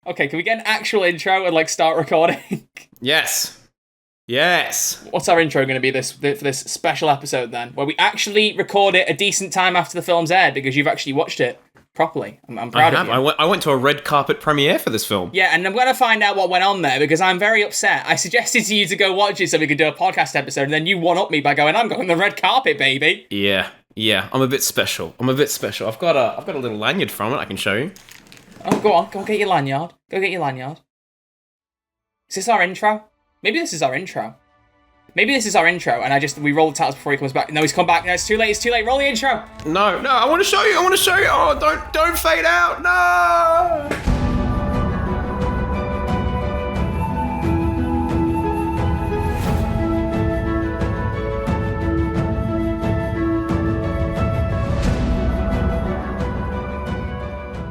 Okay, can we get an actual intro and start recording? Yes. What's our intro going to be for this special episode then? Where we actually record it a decent time after the film's aired because you've actually watched it properly. I'm proud of you. I went to a red carpet premiere for this film. Yeah, and I'm going to find out what went on there because I'm very upset. I suggested to you to go watch it so we could do a podcast episode, and then you one-up me by going, I'm going the red carpet, baby. Yeah, I'm a bit special. I've got a little lanyard from it I can show you. Oh, go on, get your lanyard. Is this our intro? Maybe this is our intro, and we roll the titles before he comes back. No, he's come back. No, it's too late. Roll the intro. No, I want to show you. Oh, don't fade out. No.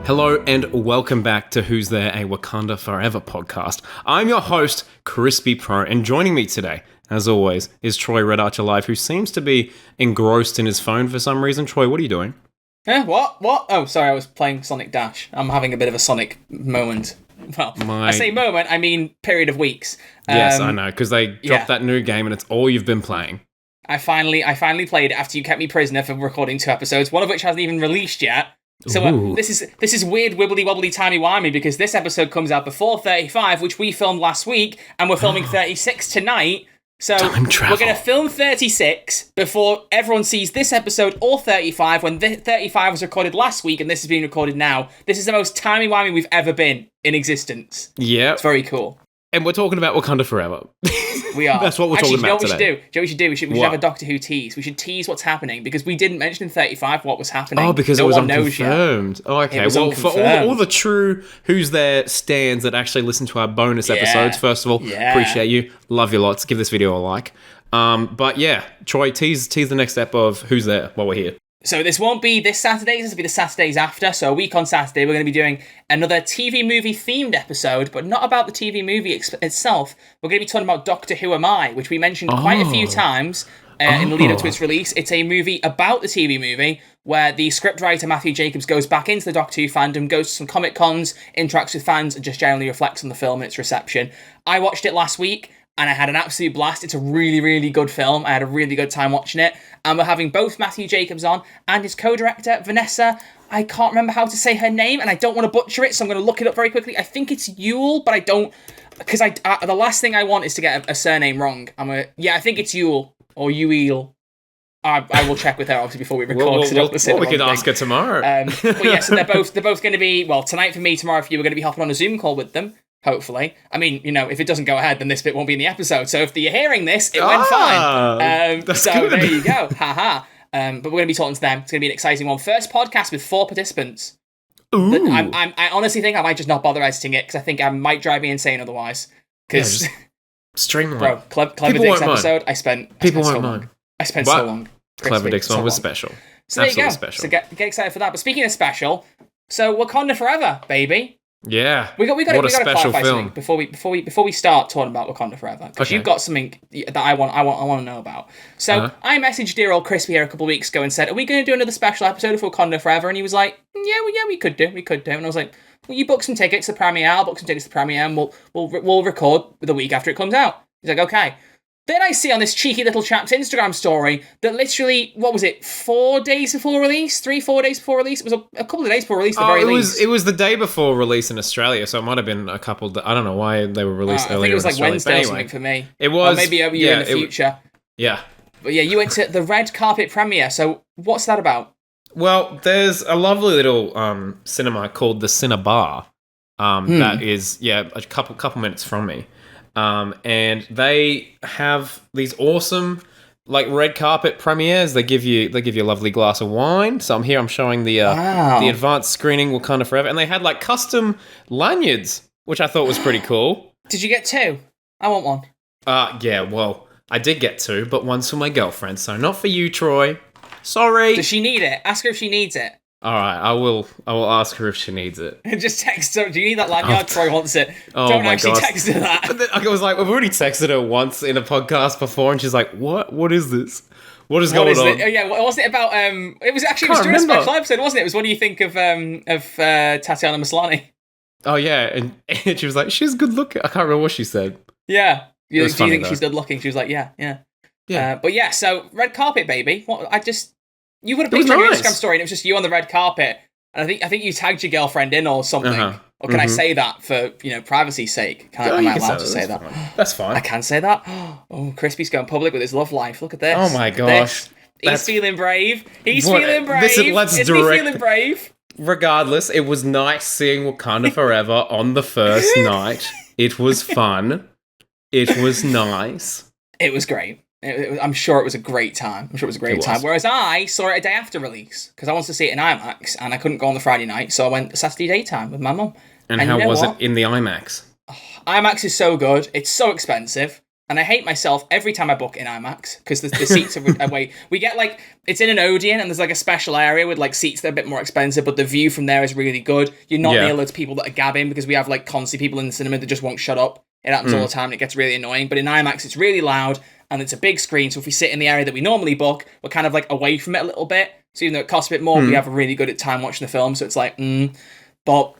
Hello and welcome back to Who's There, a Wakanda Forever podcast. I'm your host, Crispy Pro, and joining me today, as always, is Troy Red Archer Live, who seems to be engrossed in his phone for some reason. Troy, what are you doing? What? Oh, sorry, I was playing Sonic Dash. I'm having a bit of a Sonic moment. Well, I say moment, I mean period of weeks. Yes, I know, because they dropped that new game and it's all you've been playing. I finally played it after you kept me prisoner for recording 2 episodes, one of which hasn't even released yet. So this is weird wibbly wobbly timey wimey because this episode comes out before 35, which we filmed last week, and we're filming 36 tonight. So we're going to film 36 before everyone sees this episode or 35 when 35 was recorded last week and this is being recorded now. This is the most timey wimey we've ever been in existence. Yeah, it's very cool. And we're talking about Wakanda Forever. We are. That's what we're talking about today. Do you know what we should do? We should have a Doctor Who tease. We should tease what's happening because we didn't mention in 35 what was happening. Oh, because it was unconfirmed. Oh, okay. Well, for all the true Who's There stands that actually listen to our bonus episodes, first of all, appreciate you. Love you lots. Give this video a like. But yeah, Troy, tease the next step of Who's There while we're here. So this won't be this Saturday, this will be the Saturdays after. So a week on Saturday, we're going to be doing another TV movie themed episode, but not about the TV movie itself. We're going to be talking about Doctor Who Am I, which we mentioned quite a few times in the lead up to its release. It's a movie about the TV movie where the scriptwriter Matthew Jacobs goes back into the Doctor Who fandom, goes to some Comic Cons, interacts with fans, and just generally reflects on the film and its reception. I watched it last week, and I had an absolute blast. It's a really, really good film. I had a really good time watching it. And we're having both Matthew Jacobs on and his co-director, Vanessa. I can't remember how to say her name, and I don't want to butcher it, so I'm going to look it up very quickly. I think it's Yule, but I don't... Because the last thing I want is to get a surname wrong. I think it's Yule, or Yuil. I will check with her, obviously, before we record. We could ask her tomorrow. But yeah, so they're both going to be... Well, tonight for me, tomorrow for you, we're going to be hopping on a Zoom call with them. Hopefully. I mean, if it doesn't go ahead, then this bit won't be in the episode. So if you're hearing this, it went fine. So good. There you go. Haha. But we're going to be talking to them. It's going to be an exciting one. First podcast with 4 participants. Ooh. I honestly think I might just not bother editing it because I think I might drive me insane otherwise. Because, streamline. Bro, Clever Dick's episode, I spent so long. Clever Dick's one was special. So there you go. Special. So get excited for that. But speaking of special, so Wakanda Forever, baby. Yeah, we got to clarify something before we start talking about Wakanda Forever because you've got something that I want to know about. So I messaged dear old Crispy here a couple of weeks ago and said, "Are we going to do another special episode of Wakanda Forever?" And he was like, "Yeah, we could do. And I was like, "Well, you book some tickets to the premiere. I'll book some tickets to the premiere, and we'll record the week after it comes out." He's like, "Okay." Then I see on this cheeky little chap's Instagram story that literally, 4 days before release? 3-4 days before release? It was a couple of days before release at the very least. It was the day before release in Australia, so it might have been a couple... I don't know why they were released earlier in Australia. I think it was Wednesday or something for me. It was... Or maybe over here in the future. Yeah. But yeah, you went to the red carpet premiere, so what's that about? Well, there's a lovely little cinema called the Cinebar that is, a couple minutes from me. And they have these awesome, red carpet premieres. They give you a lovely glass of wine. So I'm showing the advanced screening Wakanda Forever, and they had custom lanyards, which I thought was pretty cool. Did you get 2? I want one. Yeah. Well, I did get 2, but one's for my girlfriend, so not for you, Troy. Sorry. Does she need it? Ask her if she needs it. All right, I will ask her if she needs it. Just text her. Do you need that lanyard? Troy wants it. Oh Don't my actually gosh. text her that. But then I was like, we've already texted her once in a podcast before, and she's like, "What? What is this? What is going on?" Oh, yeah, wasn't it about? It was during a special episode, wasn't it? It was what do you think of Tatiana Maslany? Oh yeah, and she was like, she's good looking. I can't remember what she said. Yeah. Do you funny, think though. she's good looking? She was like, yeah, yeah. Yeah. But yeah, so red carpet, baby. You would have was pictured on your nice. Instagram story, and it was just you on the red carpet. And I think you tagged your girlfriend in or something. Uh-huh. Or can I say that for privacy's sake? Am I allowed to say that? That's fine. I can say that. Oh, Crispy's going public with his love life. Look at this. Oh my gosh. He's feeling brave. He's feeling brave. Is he feeling brave? Regardless, it was nice seeing Wakanda Forever on the first night. It was fun. It was nice. It was great. I'm sure it was a great time. Whereas I saw it a day after release because I wanted to see it in IMAX and I couldn't go on the Friday night, so I went Saturday daytime with my mum. And how was it in the IMAX? IMAX is so good. It's so expensive. And I hate myself every time I book in IMAX because the seats are away. We get it's in an Odeon and there's a special area with seats that are a bit more expensive, but the view from there is really good. You're not near loads of people that are gabbing because we have constantly people in the cinema that just won't shut up. It happens all the time and it gets really annoying. But in IMAX, it's really loud and it's a big screen. So if we sit in the area that we normally book, we're kind of away from it a little bit. So even though it costs a bit more, we have a really good time watching the film. So it's but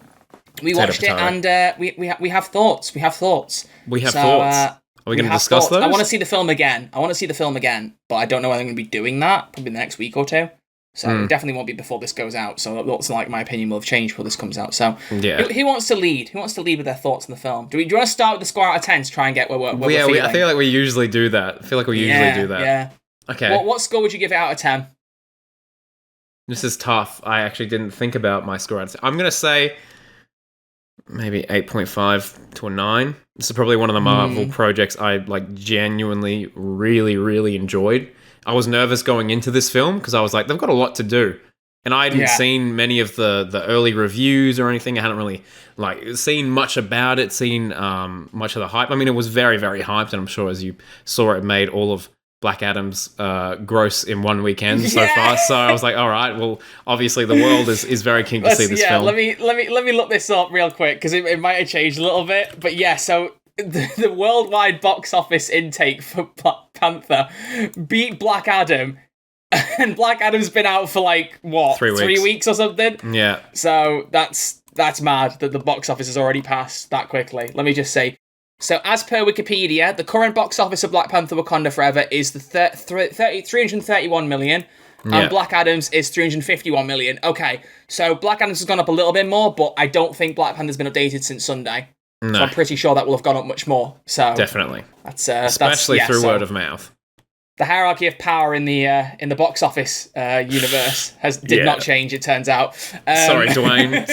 we watched it and we have thoughts. We have thoughts. Are we going to discuss those? I want to see the film again. But I don't know when I'm going to be doing that. Probably the next week or two. So it definitely won't be before this goes out. So it looks like my opinion will have changed before this comes out. So who wants to lead? Who wants to lead with their thoughts on the film? Do you want to start with the score out of 10 to try and get where we're feeling? I feel like we usually do that. Yeah. Okay. What score would you give it out of 10? This is tough. I actually didn't think about my score out of 10. I'm going to say maybe 8.5 to a 9. This is probably one of the Marvel projects I genuinely really, really enjoyed. I was nervous going into this film because I was like, they've got a lot to do. And I hadn't seen many of the early reviews or anything. I hadn't really seen much about it, seen much of the hype. I mean, it was very, very hyped, and I'm sure as you saw, it made all of Black Adam's gross in one weekend so far. So I was like, all right, well, obviously the world is very keen to see this film. Let me look this up real quick because it might have changed a little bit. But yeah, so the worldwide box office intake for Black Panther beat Black Adam, and Black Adam's been out for 3 weeks or something. Yeah. So that's mad that the box office has already passed that quickly. Let me just say. So, as per Wikipedia, the current box office of Black Panther Wakanda Forever is the 331 million, and Black Adam's is 351 million. Okay, so Black Adam's has gone up a little bit more, but I don't think Black Panther's been updated since Sunday. No. So I'm pretty sure that will have gone up much more. So definitely, especially through word of mouth. The hierarchy of power in the box office universe did not change. It turns out. Sorry, Dwayne, mate.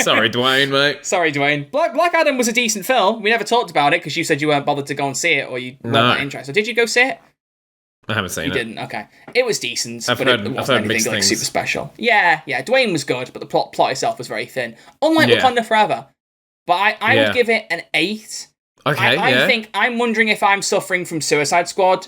Sorry, Dwayne. Black Adam was a decent film. We never talked about it because you said you weren't bothered to go and see it, or you weren't that interested. Did you go see it? I haven't seen it. You didn't. Okay, it was decent, I've but heard it wasn't mixed anything things. super special. Yeah. Dwayne was good, but the plot itself was very thin. Unlike Wakanda Forever, but I would give it an 8. Okay, I think I'm wondering if I'm suffering from Suicide Squad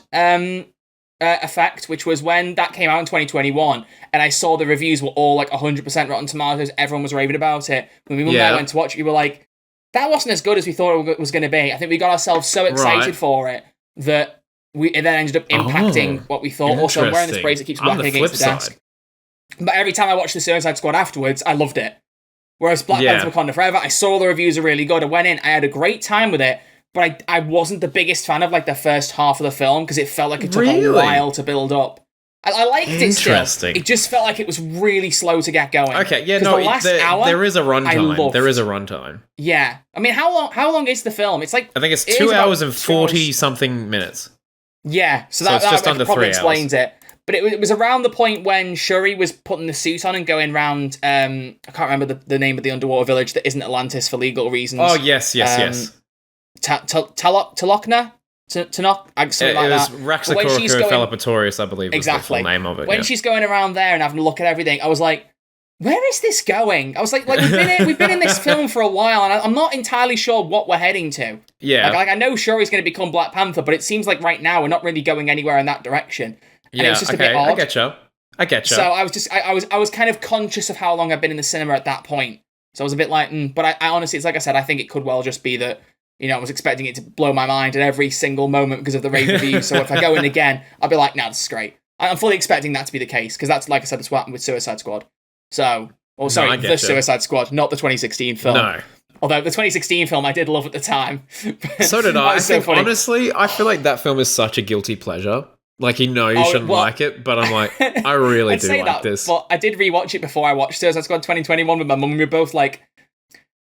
effect, which was when that came out in 2021, and I saw the reviews were all 100% Rotten Tomatoes. Everyone was raving about it. When we went to watch it, we were like, that wasn't as good as we thought it was going to be. I think we got ourselves so excited for it that it then ended up impacting what we thought. Also, I'm wearing this brace that keeps whacking against the desk. But every time I watched the Suicide Squad afterwards, I loved it. Whereas Black Panther Wakanda Forever, I saw the reviews are really good. I went in, I had a great time with it, but I wasn't the biggest fan of the first half of the film because it felt like it took a while to build up. I liked it still. It just felt like it was really slow to get going. Okay, yeah, no, there is a runtime. There is a runtime. Yeah. I mean, how long is the film? It's I think it's 2 hours and 40-something minutes. Yeah, so that just under probably 3 explains it. But it was around the point when Shuri was putting the suit on and going around, I can't remember the name of the underwater village that isn't Atlantis for legal reasons. Oh, yes. Talokna? Something like that. It was Raxacorica Felipatorius, I believe, was the full name of it. When she's going around there and having a look at everything, I was like, where is this going? I was like we've been in this film for a while, and I'm not entirely sure what we're heading to. Yeah. I know Shuri's going to become Black Panther, but it seems like right now we're not really going anywhere in that direction. And it was just a bit odd. I get you. So I was kind of conscious of how long I've been in the cinema at that point. So I was a bit like, but I honestly, it's like I said, I think it could well just be that, I was expecting it to blow my mind at every single moment because of the rave reviews. So if I go in again, I'll be like, nah, this is great. I'm fully expecting that to be the case because that's, like I said, that's what happened with Suicide Squad. So, the Suicide Squad, not the 2016 film. No. Although the 2016 film I did love at the time. So did That I. I was so think, funny. honestly, I feel like that film is such a guilty pleasure. Like, you shouldn't like it, but I'm like, I really I'd do say like that, this. but I did rewatch it before I watched it. So I was going 2021 with my mum, and we were both like,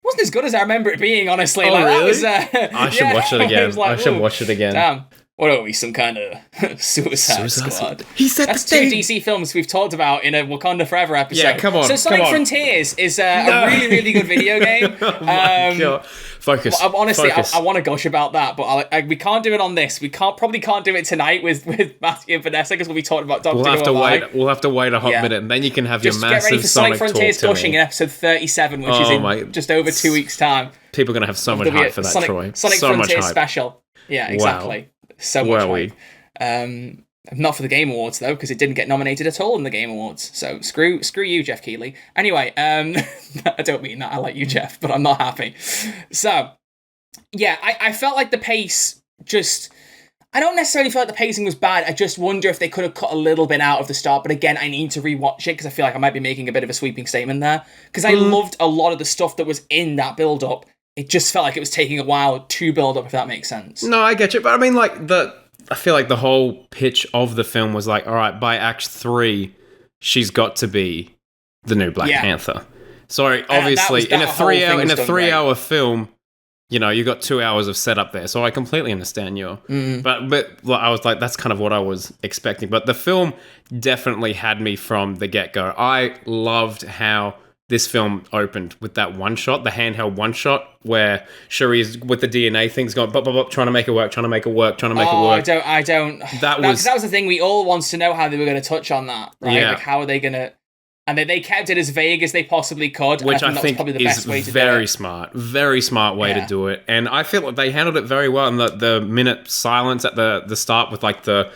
wasn't as good as I remember it being, honestly. Oh, like, really? That was, I should watch it again. was like, I should "Ooh, watch it again. Damn. What are we, some kind of Suicide Squad? He said That's the two thing. DC films we've talked about in a Wakanda Forever episode. Yeah, come on, So Sonic come on. Frontiers is a really, really good video game. Oh my God. Focus. Honestly, Focus. I want to gush about that, but we can't do it on this. We probably can't do it tonight with Matthew and Vanessa because we'll be talking about Doctor We'll have Who to Am I. wait. We'll have to wait a hot Yeah. minute, and then you can have Just your get ready massive for Sonic Sonic Frontiers talk to gushing me. in episode 37, which is Oh in my- just over 2 weeks' time. People are gonna have so much There'll be hype a for that, Sonic, Troy. Sonic so much Frontiers hype. special. Yeah, exactly. So much hype. Not for the Game Awards though, because it didn't get nominated at all in the Game Awards. So screw you, Jeff Keighley. Anyway, I don't mean that. I like you, Jeff, but I'm not happy. So yeah, I felt like the pace just. I don't necessarily feel like the pacing was bad. I just wonder if they could have cut a little bit out of the start. But again, I need to rewatch it because I feel like I might be making a bit of a sweeping statement there. Because I loved a lot of the stuff that was in that build-up. It just felt like it was taking a while to build up, if that makes sense. No, I get you, but I mean, like I feel like the whole pitch of the film was like, all right, by Act 3, she's got to be the new Black Panther. So obviously, in a 3-hour film, you got 2 hours of setup there. So I completely understand you. But I was like, that's kind of what I was expecting. But the film definitely had me from the get-go. I loved how this film opened with that one shot, the handheld one shot, where Shuri's with the DNA things going, bop, bop, bop, trying to make it work. I don't. That was the thing. We all wants to know how they were going to touch on that, right? Yeah. Like, how are they going to... And they kept it as vague as they possibly could. Which I that think was probably the best way is to very do it. smart. Very smart way to do it. And I feel like they handled it very well. And the minute silence at the start with like the...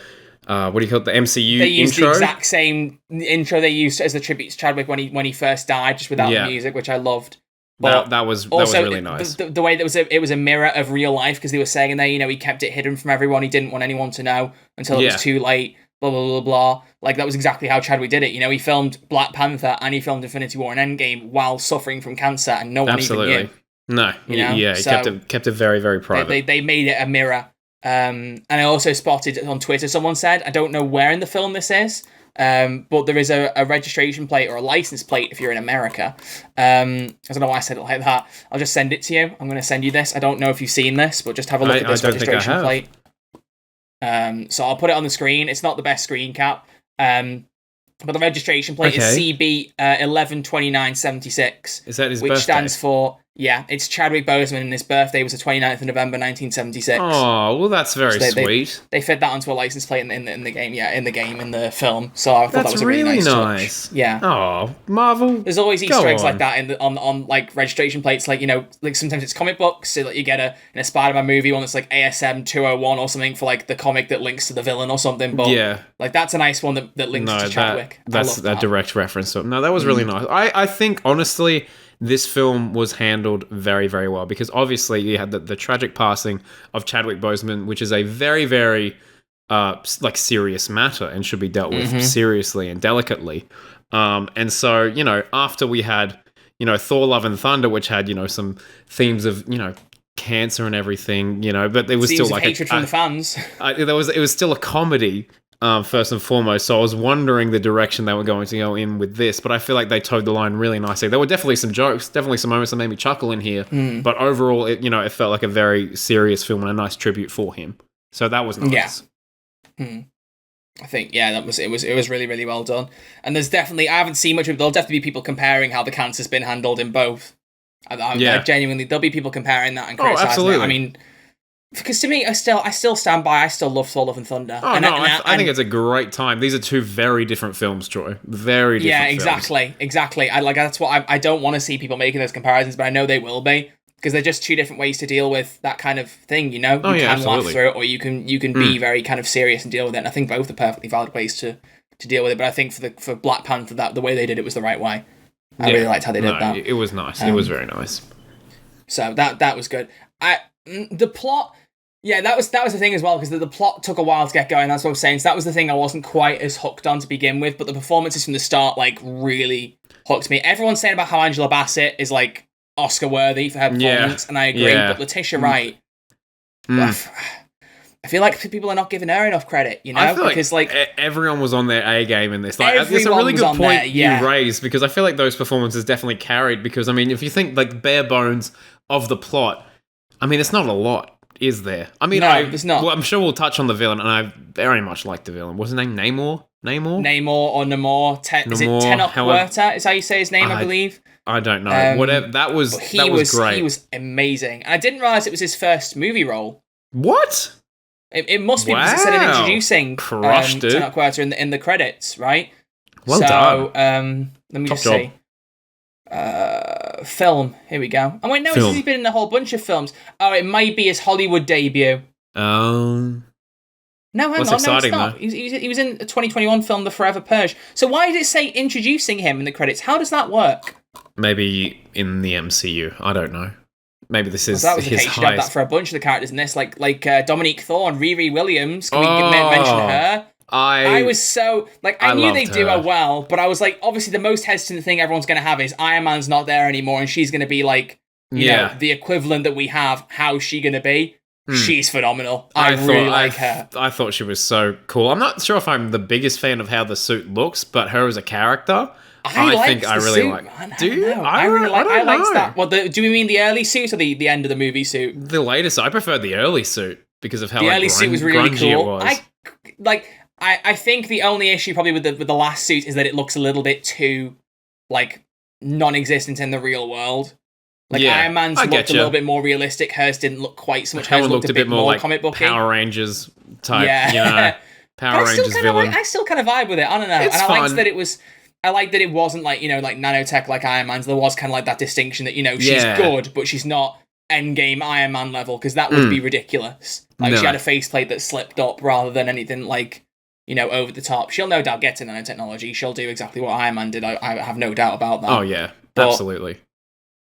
what do you call it? The MCU They used intro? the exact same intro they used as the tribute to Chadwick when he first died, just without the music, which I loved. But that was also, really nice. The way that it was a mirror of real life, because they were saying in there, he kept it hidden from everyone. He didn't want anyone to know until it was too late. Blah blah blah blah. Like, that was exactly how Chadwick did it. He filmed Black Panther and he filmed Infinity War and Endgame while suffering from cancer, and no one even knew. No, he kept it very, very private. They made it a mirror. And I also spotted on Twitter, someone said, I don't know where in the film this is, but there is a registration plate or a license plate if you're in America. I don't know why I said it like that. I'll just send it to you. I'm going to send you this. I don't know if you've seen this, but just have a look at this registration plate. So I'll put it on the screen. It's not the best screen cap. But the registration plate is CB 112976. Is that his which birthday? Stands for, it's Chadwick Boseman, and his birthday was the 29th of November 1976. Oh, well, that's very sweet. They fit that onto a license plate in the game, in the film. So I thought that was a really nice touch. Yeah. Oh, Marvel. There's always Easter eggs like that on like registration plates. Like, like sometimes it's comic books. So like you get in a Spider-Man movie one that's like ASM 201 or something for like the comic that links to the villain or something. But like that's a nice one that links to Chadwick. That's a direct reference to it. No, that was really nice. I think, honestly, this film was handled very, very well, because obviously you had the tragic passing of Chadwick Boseman, which is a very, very serious matter and should be dealt with seriously and delicately. And so, after we had, Thor: Love and Thunder, which had, some themes of, cancer and everything, but it was still like hatred from the fans. It was still a comedy. First and foremost, so I was wondering the direction they were going to go in with this, but I feel like they towed the line really nicely. There were definitely some jokes, definitely some moments that made me chuckle in here, but overall, it felt like a very serious film and a nice tribute for him. So that was nice. Yeah. I think it was really, really well done. And there's definitely, I haven't seen much of it. There'll definitely be people comparing how the cancer's been handled in both. I genuinely, there'll be people comparing that and criticizing absolutely. it. I mean, because to me, I still stand by. I still love Thor: Love and Thunder. I think it's a great time. These are two very different films, Troy. Very different. Yeah, exactly. That's what I don't want to see people making those comparisons, but I know they will be, because they're just two different ways to deal with that kind of thing. You can laugh through it, or you can be very kind of serious and deal with it. And I think both are perfectly valid ways to deal with it. But I think for Black Panther, that the way they did it was the right way. I really liked how they did that. It was nice. It was very nice. So that was good. The plot. Yeah, that was the thing as well, because the plot took a while to get going. That's what I was saying. So that was the thing I wasn't quite as hooked on to begin with. But the performances from the start, like, really hooked me. Everyone's saying about how Angela Bassett is like Oscar worthy for her performance, and I agree. But Letitia Wright, I feel like people are not giving her enough credit, you know? I feel because like everyone was on their A game in this. Like, it's a really good point you raised, because I feel like those performances definitely carried. Because I mean, if you think like bare bones of the plot, I mean, it's not a lot, is there? I mean, no, there's not. Well, I'm sure we'll touch on the villain, and I very much liked the villain. What's his name? Namor or Namor. Is it Tenoch Huerta? Is how you say his name, I believe. I don't know. Whatever. That was great. He was amazing. And I didn't realize it was his first movie role. What? It must be because it said introducing Tenoch Huerta in the credits, right? Well done. Let me just see. Film. Here we go. Oh wait, no, he's been in a whole bunch of films. Oh, it might be his Hollywood debut. No, hang on. No, it's not. He was in a 2021 film, The Forever Purge. So why did it say introducing him in the credits? How does that work? Maybe in the MCU. I don't know. Maybe this is that was the his case. You should have that for a bunch of the characters in this, like Dominique Thorne, Riri Williams. Can we mention her? I was so I knew they'd do her well, but I was like, obviously the most hesitant thing everyone's going to have is Iron Man's not there anymore, and she's going to be like, you know, the equivalent that we have. How's she going to be? She's phenomenal. I really like her. I thought she was so cool. I'm not sure if I'm the biggest fan of how the suit looks, but her as a character, I think I really like. Do you? I really like. I liked that. Well, do we mean the early suit or the end of the movie suit? The latest. I prefer the early suit because of how the early suit was really cool. It was. I think the only issue probably with the last suit is that it looks a little bit too non-existent in the real world. Iron Man's looked a little bit more realistic. Hers didn't look quite so much. Hers looked a bit more like comic book Power Rangers type. Yeah. You know, Power Rangers villain. I still kind of vibe with it. I don't know. It's and fun. I liked that it was. I liked that it wasn't like nanotech like Iron Man's. There was kind of like that distinction that she's good, but she's not endgame Iron Man level, because that would be ridiculous. She had a faceplate that slipped up rather than anything over the top. She'll no doubt get to nanotechnology. She'll do exactly what Iron Man did. I have no doubt about that. Oh yeah, absolutely.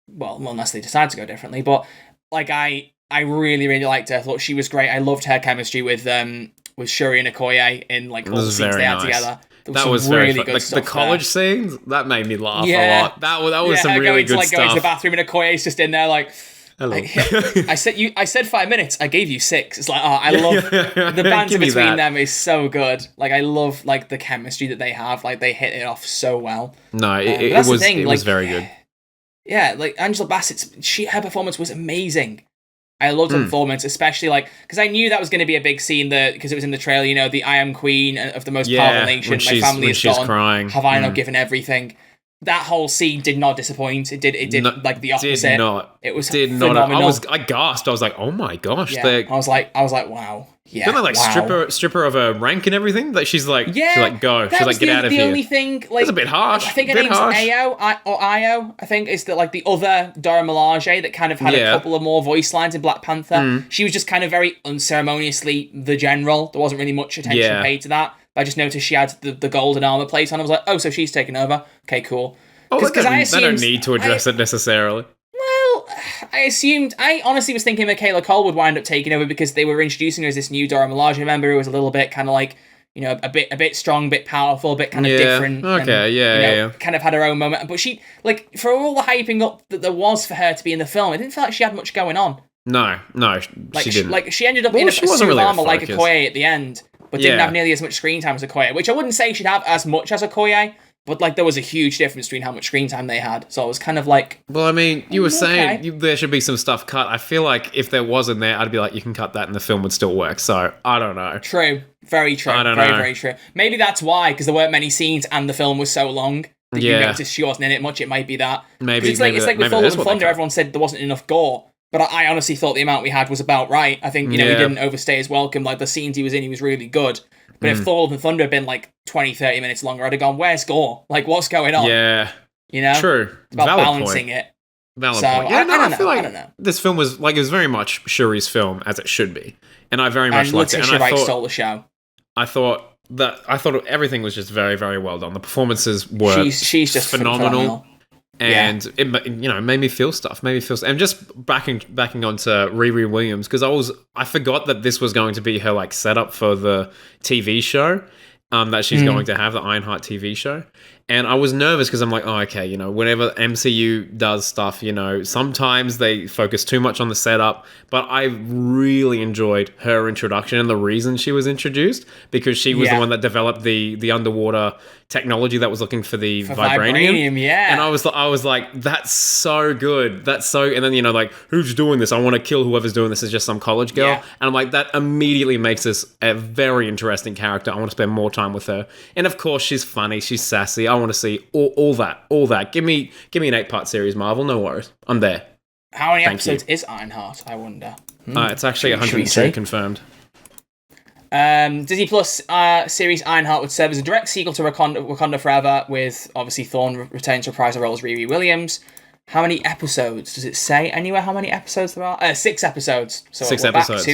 Well, unless they decide to go differently. But I really, really liked her. I thought she was great. I loved her chemistry with Shuri and Okoye in all the scenes they had together. That was really very good stuff. The college scenes, that made me laugh a lot. That was some really good stuff. Going to the bathroom and Okoye's just in there hello. I said 5 minutes. I gave you 6. It's I love the banter between them is so good. I love the chemistry that they have. They hit it off so well. No, it was very good. Yeah, Angela Bassett's her performance was amazing. I loved her performance, especially because I knew that was going to be a big scene because it was in the trailer. The I am queen of the most powerful nation. My family is gone. Crying. Have I not given everything? That whole scene did not disappoint. It did the opposite. Did not. It was phenomenal. I gasped. I was like, oh my gosh. Yeah. I was like, wow. Yeah. Don't they strip her of her rank and everything? She's like, go. She's like, get out of here. The only thing, it's a bit harsh. I think her name's Io, I think is the other Dora Milaje that kind of had a couple of more voice lines in Black Panther. She was just kind of very unceremoniously the general. There wasn't really much attention paid to that. But I just noticed she had the golden armor plate on. I was like, oh, so she's taken over. Okay, cool. Because they don't need to address it necessarily. Well, I honestly was thinking Michaela Cole would wind up taking over because they were introducing her as this new Dora Milaje member who was a little bit kind of a bit strong, a bit powerful, a bit kind of different. Okay, and, kind of had her own moment. But she, for all the hyping up that there was for her to be in the film, I didn't feel like she had much going on. No, she didn't. She ended up in a suit of armor like Okoye at the end, but didn't have nearly as much screen time as Okoye, which I wouldn't say she'd have as much as Okoye. But there was a huge difference between how much screen time they had. So I was kind of like... Well, I mean, you were saying there should be some stuff cut. I feel like if there wasn't there, I'd be like, you can cut that and the film would still work. So, I don't know. True. Very true. I don't know. Very true. Maybe that's why, because there weren't many scenes and the film was so long that you noticed she wasn't in it much. It might be that. Maybe. It's like with Full of Thunder, everyone said there wasn't enough gore. But I honestly thought the amount we had was about right. I think, he didn't overstay his welcome. The scenes he was in, he was really good. But if Thor and Thunder had been 20, 30 minutes longer, I'd have gone, where's Gore? What's going on? Yeah. True. It's about balancing it. Valid point. Yeah, I feel like this film was, it was very much Shuri's film, as it should be. And I very much liked it. And I thought stole the show. I thought everything was just very, very well done. The performances were she's just phenomenal. And it made me feel stuff. And just backing onto Riri Williams, because I forgot that this was going to be her setup for the TV show that she's going to have, the Ironheart TV show. And I was nervous because I'm like, oh, okay, whenever MCU does stuff, sometimes they focus too much on the setup. But I really enjoyed her introduction and the reason she was introduced, because she was the one that developed the underwater technology that was looking for the vibranium. Yeah. And I was like, that's so good. That's so. And then like, who's doing this? I want to kill whoever's doing this. Is just some college girl. Yeah. And I'm like, that immediately makes this a very interesting character. I want to spend more time with her. And of course, she's funny. She's sassy. I want to see all that. Give me an 8-part series, Marvel. No worries. I'm there. How many episodes is Ironheart, I wonder? It's actually 102 confirmed. Disney Plus series Ironheart would serve as a direct sequel to Wakanda Forever, with obviously Thorne returning to reprise the role as Riri Williams. How many episodes? Does it say anywhere how many episodes there are? 6 episodes. So 6 we're episodes.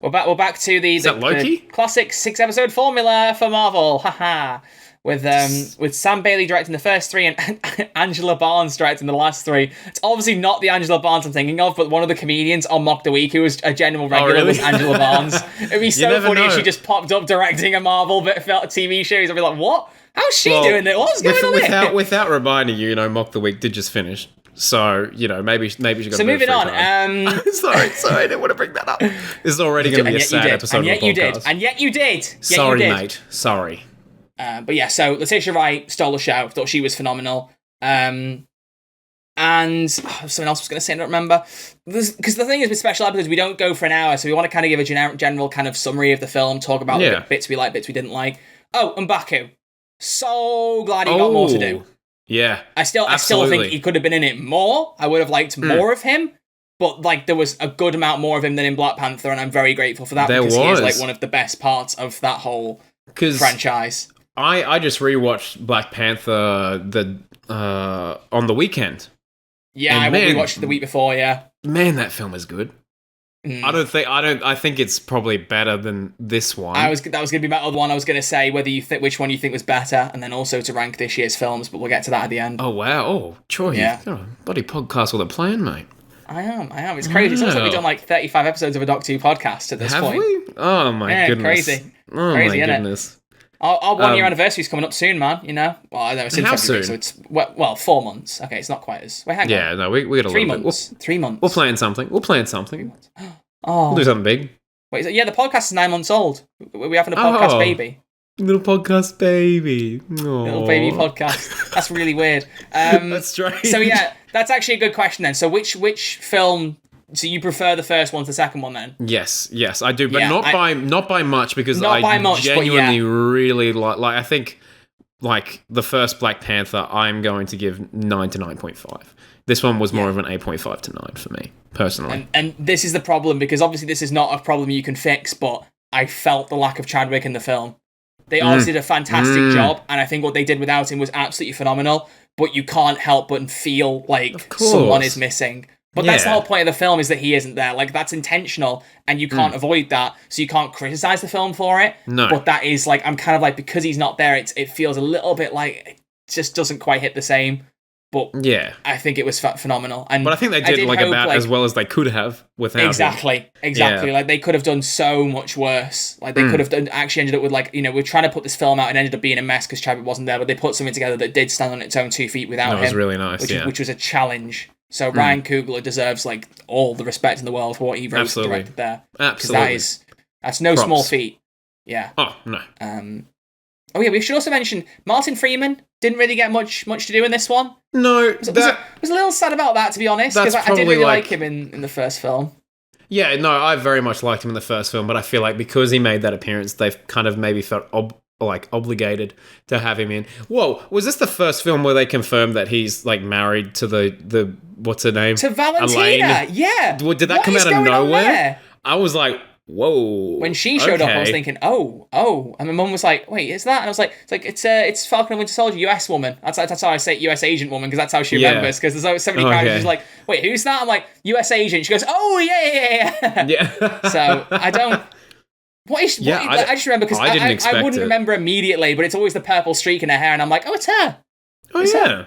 We're back to the Loki? the classic 6-episode formula for Marvel. Haha. With Sam Bailey directing the first 3 and Angela Barnes directing the last 3. It's obviously not the Angela Barnes I'm thinking of, but one of the comedians on Mock the Week who was a general regular was Angela Barnes. It'd be so funny if she just popped up directing a Marvel TV series. I'd be like, what? How's she doing it? What's going on here? Without reminding you, Mock the Week did just finish. So, maybe she got So moving on. Sorry, I didn't want to bring that up. This is already going to be a sad episode of the podcast. And yet you did. Sorry, mate. Sorry. But yeah, so Letitia Wright stole the show. Thought she was phenomenal. And something else I was going to say, I don't remember. Because the thing is with special episodes, we don't go for an hour, so we want to kind of give a general kind of summary of the film, talk about the bits we like, bits we didn't like. Oh, and Baku. So glad he got more to do. Yeah, I still think he could have been in it more. I would have liked more of him. But there was a good amount more of him than in Black Panther, and I'm very grateful for that, because he is one of the best parts of that whole franchise. I just rewatched Black Panther on the weekend. Yeah, I rewatched it the week before. Yeah, man, that film is good. I think it's probably better than this one. That was going to be my other one. I was going to say whether you think which one you think was better, and then also to rank this year's films. But we'll get to that at the end. Oh wow! Oh, Troy, you've got a bloody podcast with a plan, mate. I am. It's crazy. It's almost like we've done 35 episodes of a Doctor Who podcast at this point. Have we? Oh my goodness! Crazy. Oh crazy, my goodness! Our 1-year anniversary is coming up soon, man. Well, I know it's in How February, soon? so it's 4 months. Okay, it's not quite as. Wait, hang on. Yeah, no, we got a 3 little months. bit. 3 months. We'll plan something. Oh, We'll do something big. Wait, the podcast is 9 months old. We're having a podcast baby. Little podcast baby. Aww. Little baby podcast. That's really weird. That's strange. So yeah, that's actually a good question then. So which film? So you prefer the first one to the second one then? Yes, I do, but not by much, because genuinely really like. I think the first Black Panther, I'm going to give 9 to 9.5. This one was more of an 8.5 to 9 for me personally. And this is the problem, because obviously this is not a problem you can fix, but I felt the lack of Chadwick in the film. They obviously did a fantastic job, and I think what they did without him was absolutely phenomenal. But you can't help but feel like someone is missing. But that's the whole point of the film, is that he isn't there. That's intentional, and you can't avoid that, so you can't criticize the film for it. No. But that is I'm kind of because he's not there, it feels a little bit like it just doesn't quite hit the same. But yeah, I think it was phenomenal. But I think they did about as well as they could have without Exactly. him. Yeah. They could have done so much worse. They could have actually ended up with we're trying to put this film out and ended up being a mess because Chadwick wasn't there. But they put something together that did stand on its own 2 feet without him. That was really nice. Which was a challenge. So Ryan Coogler deserves all the respect in the world for what he wrote and directed there. Absolutely. Because that's no small feat. Yeah. Oh no. Oh yeah, we should also mention Martin Freeman didn't really get much to do in this one. No, I was a little sad about that, to be honest, because I did really like him in the first film. Yeah, no, I very much liked him in the first film, but I feel like because he made that appearance, they've kind of maybe felt obligated to have him in. Whoa, was this the first film where they confirmed that he's married to the what's her name? To Valentina, Elaine? yeah. Did that come out of nowhere? I was like, whoa. When she showed up, I was thinking, oh, and my mum was like, wait, is that? And I was like, it's Falcon and Winter Soldier, US woman. That's how I say US agent woman, because that's how she remembers. Because there's so many characters. She's like, wait, who's that? I'm like, US agent. She goes, oh yeah. Yeah. So I don't. I just remember because I wouldn't remember immediately, but it's always the purple streak in her hair, and I'm like, oh, it's her. Yeah.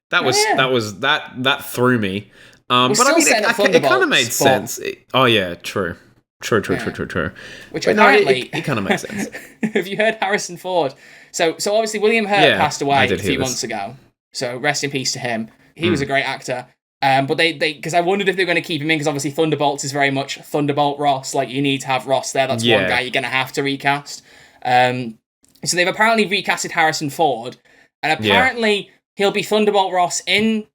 That threw me. But I mean, it kind of made sense. Oh yeah, true. Which apparently, it kind of makes sense. Have you heard Harrison Ford So obviously William Hurt passed away a few this. months ago. So rest in peace to him. He was a great actor. But they because I wondered if they were going to keep him in, because obviously Thunderbolts is very much Thunderbolt Ross. Like, you need to have Ross there. That's one guy you're going to have to recast. So they've apparently recasted Harrison Ford, and apparently he'll be Thunderbolt Ross in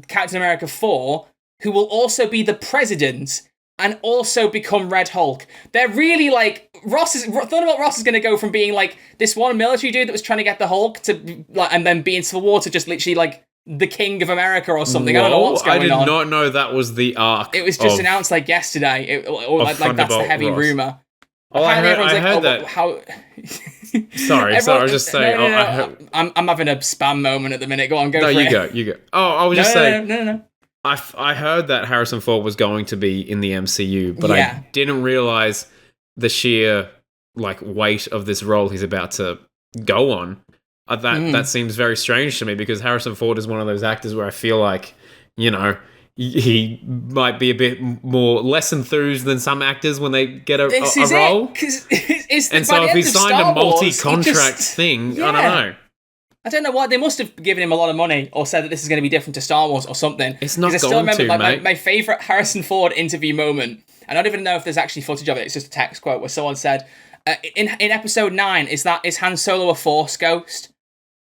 Captain America 4, who will also be the president and also become Red Hulk. They're really like Thunderbolt Ross is going to go from being like this one military dude that was trying to get the Hulk to like, and then be in Civil War, to just literally like the King of America or something. Whoa, I don't know what's going on. I did not know that was the arc. It was just announced like yesterday, or like that's the heavy rumor. Oh, I heard that. How? Sorry, I was just saying. No. I'm having a spam moment at the minute. Go on, go for it. You go. Oh, I was just saying. No. I heard that Harrison Ford was going to be in the MCU, but I didn't realize the sheer like weight of this role he's about to go on. That seems very strange to me, because Harrison Ford is one of those actors where I feel like, you know, he might be a bit less enthused than some actors when they get a role. And so if he signed a multi-contract thing, I don't know. I don't know why. They must have given him a lot of money, or said that this is going to be different to Star Wars or something. It's not going to, mate. My favourite Harrison Ford interview moment, I don't even know if there's actually footage of it, it's just a text quote where someone said, in episode 9, is Han Solo a Force ghost?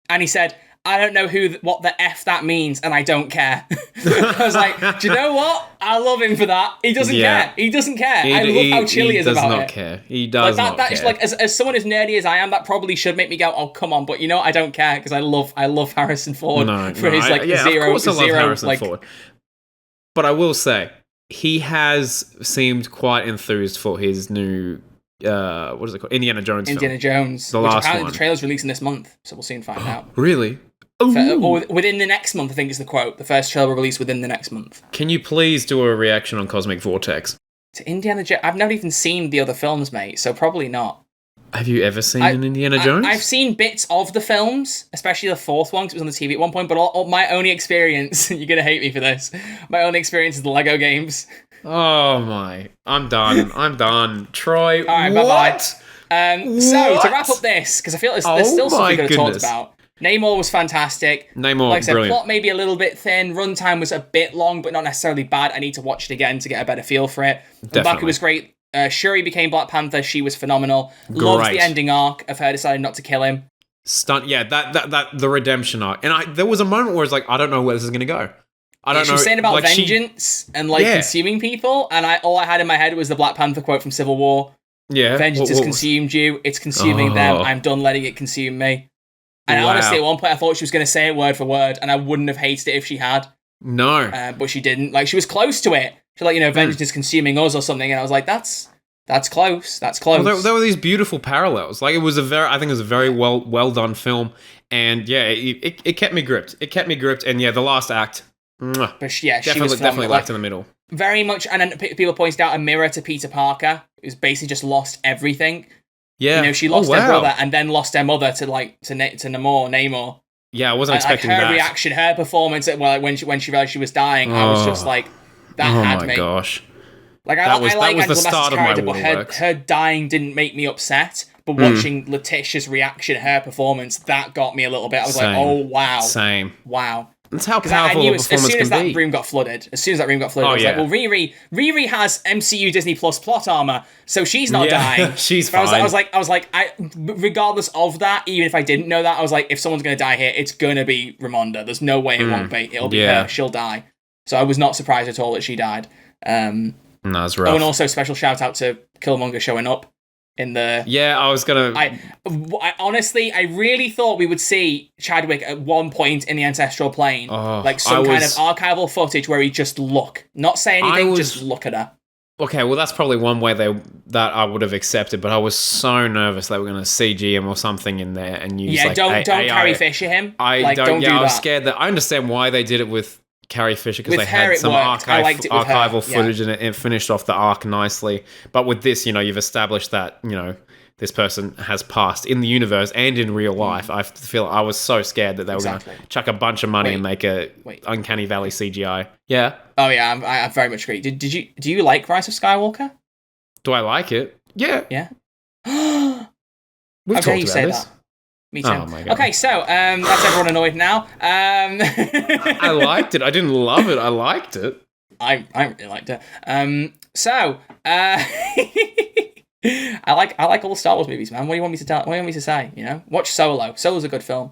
And he said, I don't know what the F that means, and I don't care. I was like, do you know what? I love him for that. He doesn't care. He doesn't care. I love how chill he is about it. He does not care. He does not care. Is like, as someone as nerdy as I am, that probably should make me go, oh, come on. But you know what? I don't care, because I love Harrison Ford for his like zero. Of course I love Harrison Ford. But I will say, he has seemed quite enthused for his new what is it called? Indiana Jones. The last apparently one. The trailer's releasing this month, so we'll soon find out. Really? Or within the next month, I think is the quote. The first trailer will release within the next month. Can you please do a reaction on Cosmic Vortex? To Indiana Jones? I've not even seen the other films, mate, so probably not. Have you ever seen an Indiana Jones? I've seen bits of the films, especially the fourth one, because it was on the TV at one point, but all my only experience, you're going to hate me for this, my only experience is the Lego games. Oh my. I'm done. Troy, all right, what? Bye-bye. So, to wrap up this, because I feel there's still stuff we could have talked about. Namor was fantastic. Namor, like I said, brilliant. Plot maybe a little bit thin. Runtime was a bit long, but not necessarily bad. I need to watch it again to get a better feel for it. M'Baku was great. Shuri became Black Panther. She was phenomenal. Loved the ending arc of her deciding not to kill him. Yeah, that the redemption arc. And there was a moment where it's like, I don't know where this is going to go. I don't know. She was saying about vengeance and consuming people, and all I had in my head was the Black Panther quote from Civil War. Yeah. Vengeance has consumed you. It's consuming them. I'm done letting it consume me. And honestly, at one point, I thought she was going to say it word for word, and I wouldn't have hated it if she had. No. But she didn't. Like, she was close to it. She's like, vengeance is consuming us or something, and I was like, that's close. That's close. Well, there were these beautiful parallels. Like, I think it was a very well done film, and yeah, it kept me gripped. And yeah, the last act. But she was definitely liked in the middle. Very much, and then people pointed out a mirror to Peter Parker, who's basically just lost everything. Yeah, she lost her brother and then lost her mother to Namor. Yeah, I wasn't expecting her that. Her reaction, her performance, when she realized she was dying, I was just like, that had me. Oh my gosh! Like that was the start of my but her dying didn't make me upset. But watching Letitia's reaction, her performance, that got me a little bit. I was like, oh wow, wow. That's how powerful a performance can be. As soon as that room got flooded, I was like, well, Riri has MCU Disney Plus plot armor, so she's not dying. She's fine. I was like, regardless of that, even if I didn't know that, I was like, if someone's going to die here, it's going to be Ramonda. There's no way it won't be. It'll be her. She'll die. So I was not surprised at all that she died. That's rough. Oh, and also special shout out to Killmonger showing up in the... Yeah, I was gonna... I honestly, I really thought we would see Chadwick at one point in the ancestral plane. Some kind of archival footage where he just not say anything, just look at her. Okay, well, that's probably one way that I would have accepted, but I was so nervous they were going to CG him or something in there and use don't Carrie Fisher him. I was scared that... I understand why they did it with Carrie Fisher, because they had some archival footage and it finished off the arc nicely. But with this, you've established that, this person has passed in the universe and in real life. I feel I was so scared that they were going to chuck a bunch of money and make a Uncanny Valley CGI. Yeah. Oh yeah, I very much agree. Do you like Rise of Skywalker? Do I like it? Yeah. Yeah. We've talked about this. Me too. Oh my God. Okay, so that's everyone annoyed now. I liked it. I didn't love it. I liked it. I really liked it. I like all the Star Wars movies, man. What do you want me to tell? What do you want me to say? You know, watch Solo. Solo's a good film.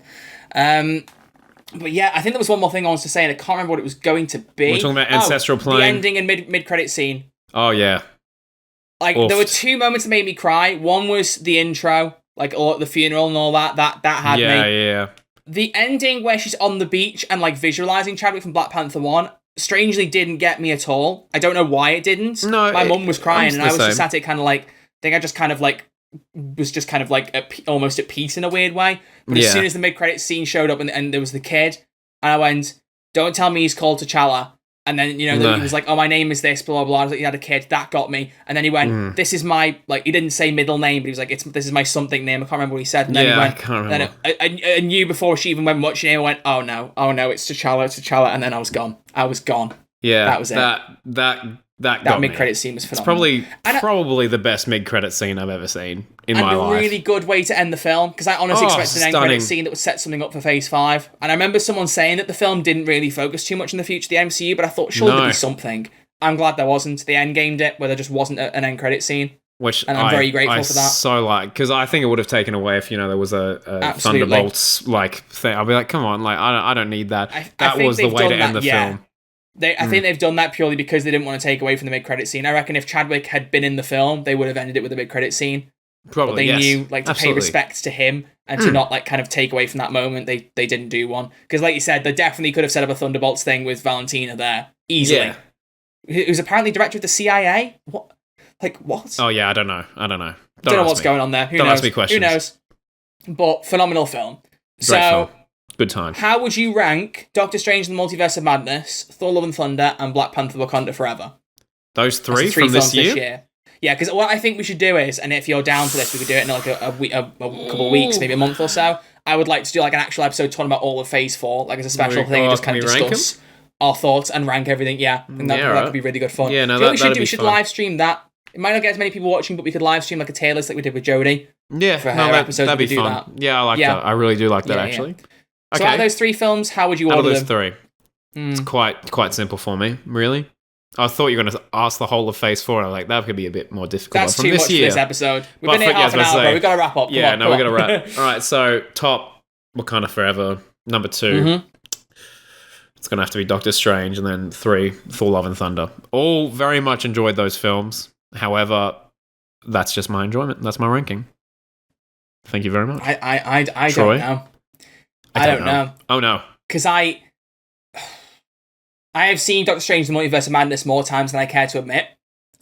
But yeah, I think there was one more thing I wanted to say, and I can't remember what it was going to be. We're talking about Ancestral Plane. The ending and mid credit scene. Oh yeah. Like there were two moments that made me cry. One was the intro, like or the funeral and all that. That had me. Yeah. The ending where she's on the beach and like visualizing Chadwick from Black Panther 1 strangely didn't get me at all. I don't know why it didn't. No, my mum was crying and I was same. just sat it kind of like. I think I just kind of like was just kind of like almost at peace in a weird way. But as soon as the mid-credits scene showed up and there was the kid, and I went, "Don't tell me he's called T'Challa." And then, he was like, "Oh, my name is this, blah, blah, blah." I was like, "He had a kid." That got me. And then he went, "This is my," like, he didn't say middle name, but he was like, "This is my something name." I can't remember what he said. And then he went, I can't remember. Then I knew before she even went much name, I went, "Oh no, it's T'Challa. And then I was gone. Yeah. That was it. That mid-credit scene was phenomenal. It's probably the best mid-credit scene I've ever seen in my life. And a really good way to end the film, because I honestly expected an end-credit scene that would set something up for Phase 5. And I remember someone saying that the film didn't really focus too much on the future of the MCU, but I thought, surely there'd be something. I'm glad there wasn't. They endgamed it, where there just wasn't an end-credit scene. And I'm very grateful for that. So because I think it would have taken away if there was a Thunderbolts like thing. I'll be like, come on, like I don't need that. That was the way to end the film. I think they've done that purely because they didn't want to take away from the mid-credit scene. I reckon if Chadwick had been in the film, they would have ended it with a mid-credit scene. Probably, but they knew to pay respects to him and to not kind of take away from that moment. They didn't do one because, like you said, they definitely could have set up a Thunderbolts thing with Valentina there easily. Yeah. Who's apparently director of the CIA. What? Like what? Oh yeah, I don't know. Don't know what's going on there. Who knows? Ask me questions. Who knows? But phenomenal film. Great film. Good time. How would you rank Doctor Strange and the Multiverse of Madness, Thor: Love and Thunder, and Black Panther: Wakanda Forever? Those three from this year? Yeah, because what I think we should do is, and if you're down for this, we could do it in like a couple of weeks, maybe a month or so. I would like to do like an actual episode talking about all of Phase 4, like as a special thing, and just kind of discuss our thoughts and rank everything. Yeah, and that could be really good fun. Yeah, no, what we should do? We should live stream that. It might not get as many people watching, but we could live stream like a tier list like we did with Jodie. Yeah, for her episodes. That'd be fun. That. Yeah, I like that. I really do like that actually. Yeah. So out of those three films, how would you order them? Out of those three, it's quite simple for me, really. I thought you were going to ask the whole of Phase 4, and I'm like, that could be a bit more difficult. That's too much for this episode. We've been here half an hour, bro. We've got to wrap up. We've got to wrap. All right, so top, Wakanda Forever. Number 2, it's going to have to be Doctor Strange, and then 3, Thor: Love and Thunder. All very much enjoyed those films. However, that's just my enjoyment. That's my ranking. Thank you very much. I don't know. I don't know. Oh no. Because I have seen Doctor Strange: The Multiverse of Madness more times than I care to admit.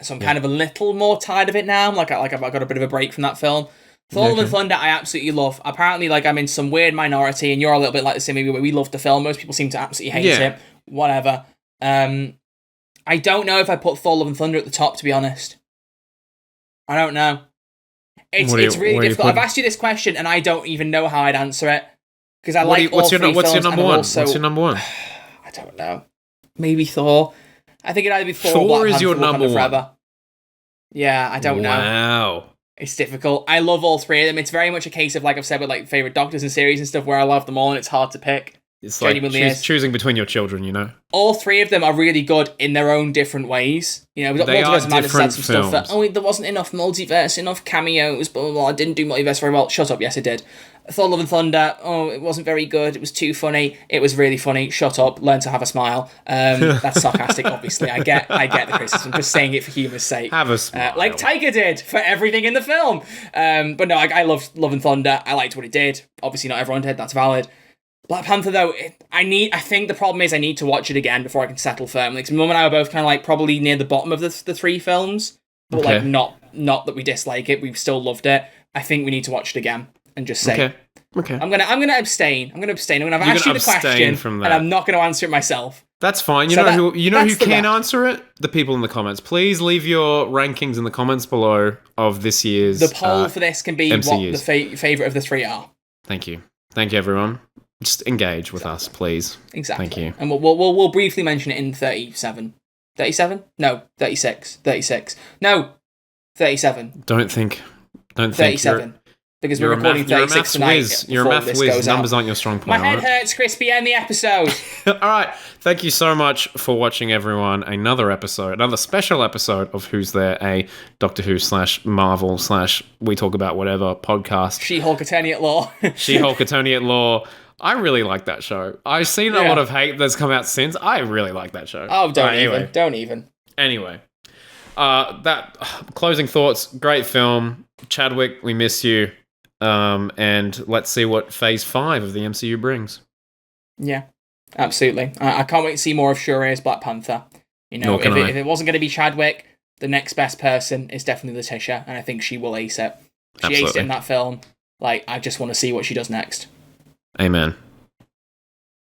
So I'm kind of a little more tired of it now. I've got a bit of a break from that film. Thor: Love and Thunder, I absolutely love. Apparently, I'm in some weird minority, and you're a little bit like the same maybe where we love the film. Most people seem to absolutely hate it. Whatever. I don't know if I put Thor: Love and Thunder at the top, to be honest. I don't know. It's really difficult. I've asked you this question, and I don't even know how I'd answer it. Because I like all three films. What's your number one? What's your number one? I don't know. Maybe Thor. I think it'd either be Thor or Black Panther. Is your number one? Forever. Yeah, I don't know. Wow. It's difficult. I love all three of them. It's very much a case of, like I've said, with like favorite doctors and series and stuff, where I love them all, and it's hard to pick. It's like choosing between your children, you know. All three of them are really good in their own different ways. You know, we've got Multiverse of Madness had some stuff that there wasn't enough multiverse, enough cameos, blah blah blah. I didn't do multiverse very well. Shut up. Yes, it did. Thor: Love and Thunder. Oh, it wasn't very good. It was too funny. It was really funny. Shut up. Learn to have a smile. That's sarcastic, obviously. I get the criticism. Just saying it for humour's sake. Have a smile. Like Tiger did for everything in the film. But no, I loved Love and Thunder. I liked what it did. Obviously, not everyone did. That's valid. Black Panther, though, I think the problem is I need to watch it again before I can settle firmly. Because Mum and I were both kind of like probably near the bottom of the three films, but like not that we dislike it. We've still loved it. I think we need to watch it again and just say, okay. I'm gonna abstain. I'm gonna ask you the question, and I'm not gonna answer it myself. That's fine. You know who can answer it? The people in the comments. Please leave your rankings in the comments below of this year's. The poll for this can be MCUs. What the favorite of the three are. Thank you, everyone. Just engage with us, please. Exactly. Thank you. And we'll briefly mention it in 37. 37? No, 36. 36. No, 37. Don't think 37. because we're recording 36 tonight. You're a math whiz. Numbers aren't your strong point. My head hurts, Crispy. End the episode. All right. Thank you so much for watching, everyone. Another special episode of Who's There, a Doctor Who / Marvel / We Talk About Whatever podcast. She-Hulk Attorney at Law. She-Hulk Attorney at Law. I really like that show. I've seen a lot of hate that's come out since. I really like that show. Oh, don't even. Anyway, that closing thoughts. Great film. Chadwick, we miss you. And let's see what Phase 5 of the MCU brings. Yeah, absolutely. I can't wait to see more of Shuri as Black Panther. You know, if it wasn't going to be Chadwick, the next best person is definitely Letitia, and I think she will ace it. She aced it in that film. Like, I just want to see what she does next. Amen.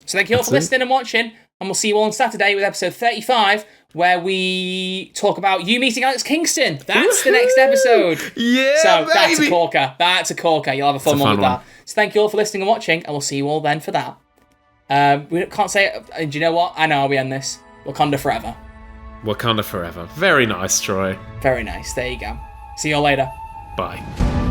So thank you all for listening and watching, and we'll see you all on Saturday with episode 35, where we talk about you meeting Alex Kingston. That's the next episode. Yeah, so baby. That's a corker. You'll have a fun one with that. So thank you all for listening and watching, and we'll see you all then for that. We can't say it. Do you know what? I know how we end this. Wakanda forever. Wakanda forever. Very nice, Troy. Very nice. There you go. See you all later. Bye.